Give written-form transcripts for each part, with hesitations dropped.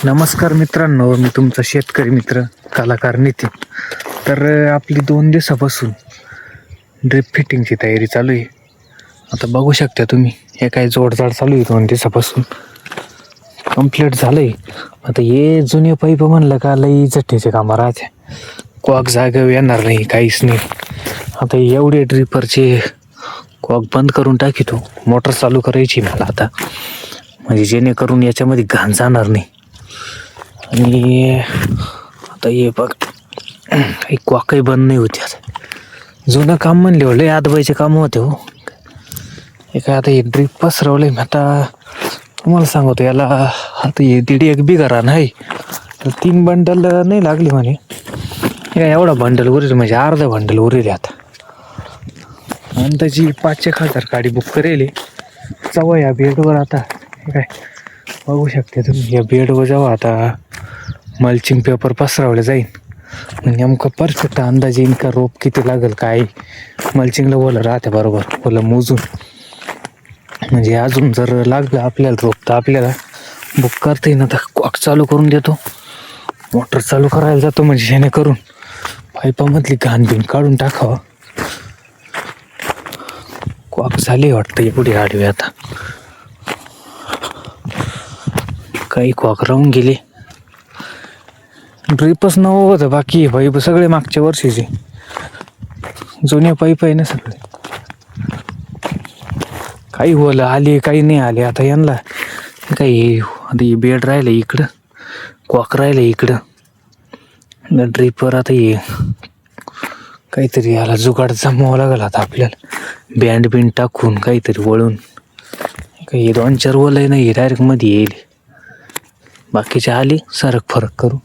नमस्कार मित्रांनो, मी तुमचा शेतकरी मित्र कलाकार नितीन. तर आपली 2 दिवसापासून ड्रिप फिटिंगची तयारी चालू आहे. आता बघू शकता तुम्ही, हे काय जोडजाड चालू आहे. 2 दिवसापासून कंप्लीट झालं आहे. आता हे जुने पाईप म्हणलं का लई जट्टीचे कामं राहते, कॉक जागेवर येणार नाही, काहीच नाही. आता एवढे ड्रिपरचे कॉक बंद करून टाकितो, मोटर चालू करायची मला आता, म्हणजे जेणेकरून याच्यामध्ये घाण जाणार नाही. आणि आता हे बघ, काही कॉकही बंद नाही होते. आता जुनं काम म्हणले लय आदबाईचे काम होते हो. हे काय आता हे ड्रीप पसरवलंय मी. आता तुम्हाला सांगतो, याला आता हे 1.5 बिघा रान आहे, तर 3 बंडल नाही लागली म्हणे. हे एवढा बंडल उरेल, म्हणजे अर्धा बंडल उरेल आता. आणि त्याची 5,000 गाडी बुक करेल जवळ या बेडवर. आता हे काय बघू शकते तुम्ही, या बेडवर जेव्हा आता मल्चिंग पेपर पसरवलं जाईल, नेमकं परफेक्ट अंदाज येईल का रोप किती लागेल, काय मल्चिंगला ओलं राहते बरोबर, ओलं मोजून. म्हणजे अजून जर लागलं आपल्याला रोप तर आपल्याला बुक करता येईन. आता कॉक चालू करून देतो, मोटर चालू करायला जातो, म्हणजे जेणेकरून पाईपामधली घाण बिन काढून टाकावं. कॉक झाली वाटतं एवढी आडवी. आता काही कॉक राहून गेले. ड्रिपच नवं होतं, बाकी पाईप सगळे मागच्या वर्षीचे जुने पाईप आहे ना सगळे. काही होलं आले, काही नाही आले. आता यांना काही आता बेड राहिलं इकडं, कॉक राहिलं इकडं, ड्रिपवर. आता ये काहीतरी याला जुगाड जमवावं लागेल आता आपल्याला, बँड बिंड टाकून काहीतरी वळून. काही 2-4 वलय नाही, डायरेक्ट मध्ये येईल. बाकीचे आले सरक फरक करू,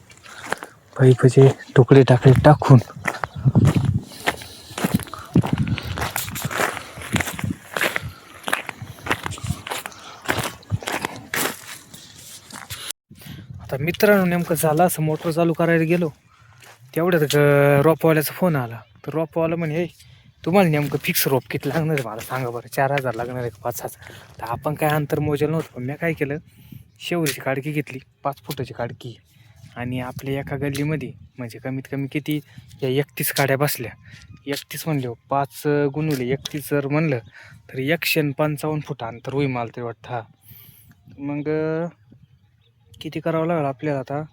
पाईपचे तुकडे टाकडे टाकून. आता मित्रांनो, नेमकं झालं असं, मोटर चालू करायला गेलो तेवढ्यात रोपवाल्याचा फोन आला. तर रोपवाला म्हणे, हे तुम्हाला नेमकं फिक्स रोप किती लागणार आहे मला सांगा बरं. 4,000 लागणार आहे, 5,000. तर आपण काय अंतर मोजेल नव्हतं, पण मी काय केलं, शेवरीची काडकी घेतली, 5 फुटाची काडकी. आणि आपल्या एका गल्लीमध्ये म्हणजे कमीत कमी किती, या 31 काड्या बसल्या. 31 म्हणले 5 गुणुले 31 जर म्हणलं तर 155 फूट अंतर होईल मला तरी वाटतं. हा मग किती करावं लागेल आपल्याला आता,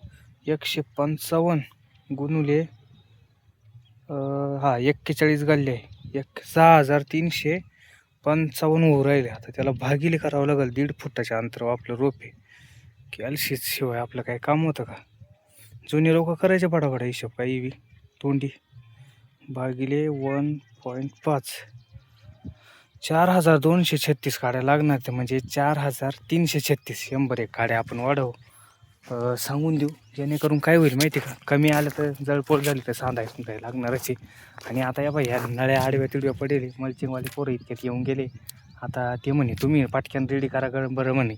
155 गुणुले 41 गल्ले आहे, 6,355 होऊ राहिले. आता त्याला भागिले करावं लागेल 1.5 फुटाच्या अंतरावर आपलं रोप आहे. कॅल्शियस शिवाय आपलं काय काम होतं का. जुने लोक करायचे पटापटा हिशोब, काही बी तोंडी. भागिले 1.5, 4,236 काड्या लागणार. ते म्हणजे 4,336. 101 काड्या आपण वाढवू, सांगून देऊ, जेणेकरून काय होईल माहिती का, कमी आलं तर जळपोळ झाली तर सांधायचं काय लागणारच आहे. आणि आता या बाई, ह्या नळ्या आडव्या तिडव्या पडेल, मल्चिंगवाले पोरं इतक्यात येऊन गेले. आता ते म्हणे तुम्ही पटक्यान रेडी करा बरं म्हणे,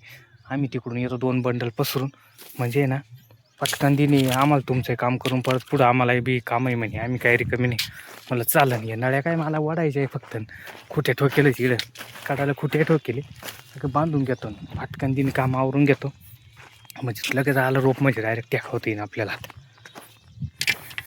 आम्ही तिकडून येतो 2 बंडल पसरून, म्हणजे ना पटकन दिने आम्हाला तुमचं काम करून परत पुढं आम्हाला बी काम आहे म्हणे, आम्ही काही रिकामी नाही. मला चालन, या नळ्या काय मला वाढायच्या आहे फक्त, खुट्या ठोकेलं तिकडं काढायला, खुट्या ठोकेले सगळं बांधून घेतो, पटकन दिने काम आवरून घेतो, म्हणजे लगेच आलं रोप, म्हणजे डायरेक्ट टाकवता येईन आपल्याला.